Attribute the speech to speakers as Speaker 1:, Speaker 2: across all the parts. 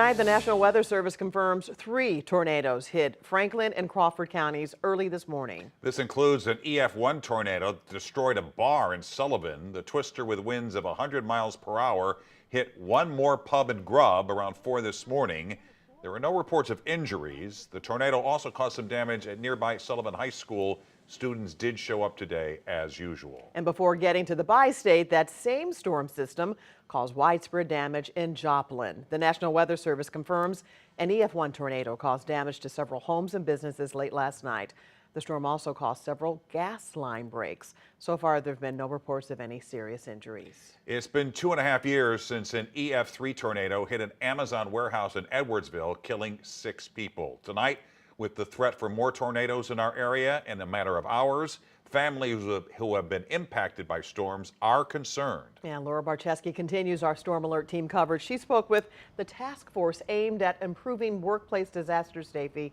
Speaker 1: Tonight, the National Weather Service confirms 3 tornadoes hit Franklin and Crawford counties early this morning.
Speaker 2: This includes an EF1 tornado that destroyed a bar in Sullivan. The twister, with winds of 100 miles per hour, hit one more pub and grub around 4 this morning. There were no reports of injuries. The tornado also caused some damage at nearby Sullivan High School. Students did show up today as usual.
Speaker 1: And before getting to the bi-state, that same storm system caused widespread damage in Joplin. The National Weather Service confirms an EF1 tornado caused damage to several homes and businesses late last night. The storm also caused several gas line breaks. So far, there have been no reports of any serious injuries.
Speaker 2: It's been 2.5 years since an EF3 tornado hit an Amazon warehouse in Edwardsville, killing 6 people. Tonight, with the threat for more tornadoes in our area in a matter of hours, families who have been impacted by storms are concerned.
Speaker 1: And Laura Barcheski continues our Storm Alert team coverage. She spoke with the task force aimed at improving workplace disaster safety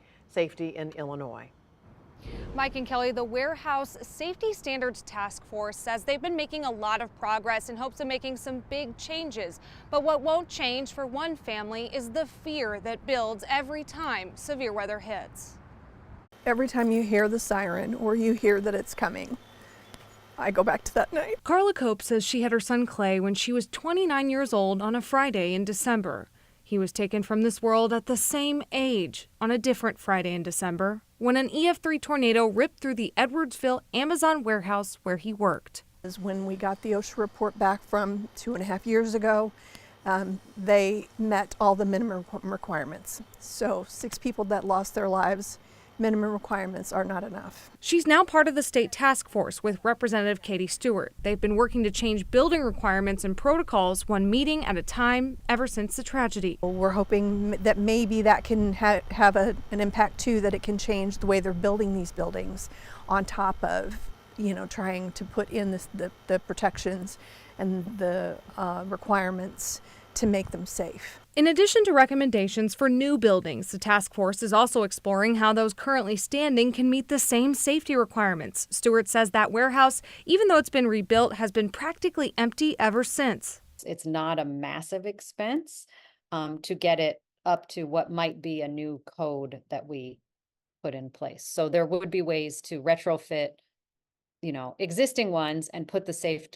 Speaker 1: in Illinois.
Speaker 3: Mike and Kelly, the Warehouse Safety Standards Task Force says they've been making a lot of progress in hopes of making some big changes. But what won't change for one family is the fear that builds every time severe weather hits.
Speaker 4: Every time you hear the siren or you hear that it's coming, I go back to that night.
Speaker 3: Carla Cope says she had her son Clay when she was 29 years old on a Friday in December. He was taken from this world at the same age on a different Friday in December when an EF3 tornado ripped through the Edwardsville Amazon warehouse where he worked.
Speaker 4: When we got the OSHA report back from 2.5 years ago, they met all the minimum requirements. So 6 people that lost their lives, minimum requirements are not enough.
Speaker 3: She's now part of the state task force with Representative Katie Stewart. They've been working to change building requirements and protocols one meeting at a time ever since the tragedy.
Speaker 4: We're hoping that maybe that can have an impact too, that it can change the way they're building these buildings on top of, trying to put in the protections and the requirements to make them safe.
Speaker 3: In addition to recommendations for new buildings, the task force is also exploring how those currently standing can meet the same safety requirements. Stewart says that warehouse, even though it's been rebuilt, has been practically empty ever since.
Speaker 5: It's not a massive expense to get it up to what might be a new code that we put in place. So there would be ways to retrofit, existing ones and put the safe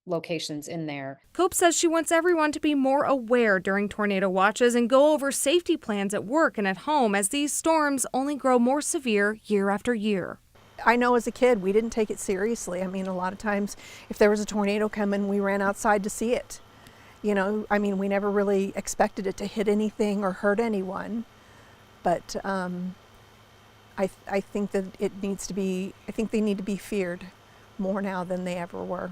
Speaker 5: locations in there.
Speaker 3: Cope says she wants everyone to be more aware during tornado watches and go over safety plans at work and at home as these storms only grow more severe year after year.
Speaker 4: I know as a kid, we didn't take it seriously. I mean, a lot of times if there was a tornado coming, we ran outside to see it. We never really expected it to hit anything or hurt anyone. But I think that I think they need to be feared more now than they ever were.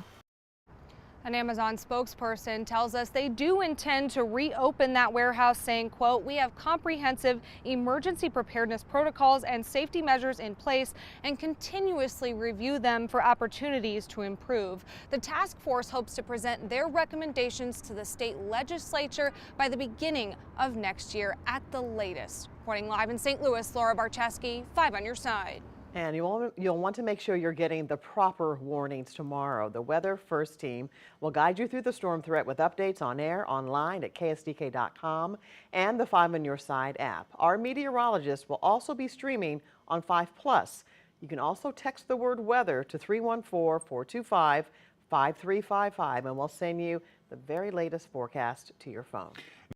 Speaker 3: An Amazon spokesperson tells us they do intend to reopen that warehouse, saying, quote, "We have comprehensive emergency preparedness protocols and safety measures in place and continuously review them for opportunities to improve." The task force hopes to present their recommendations to the state legislature by the beginning of next year at the latest. Reporting live in St. Louis, Laura Barcheski, 5 on your side.
Speaker 1: And you'll want to make sure you're getting the proper warnings tomorrow. The Weather First team will guide you through the storm threat with updates on air, online at ksdk.com, and the 5 on Your Side app. Our meteorologist will also be streaming on 5+. You can also text the word weather to 314-425-5355, and we'll send you the very latest forecast to your phone.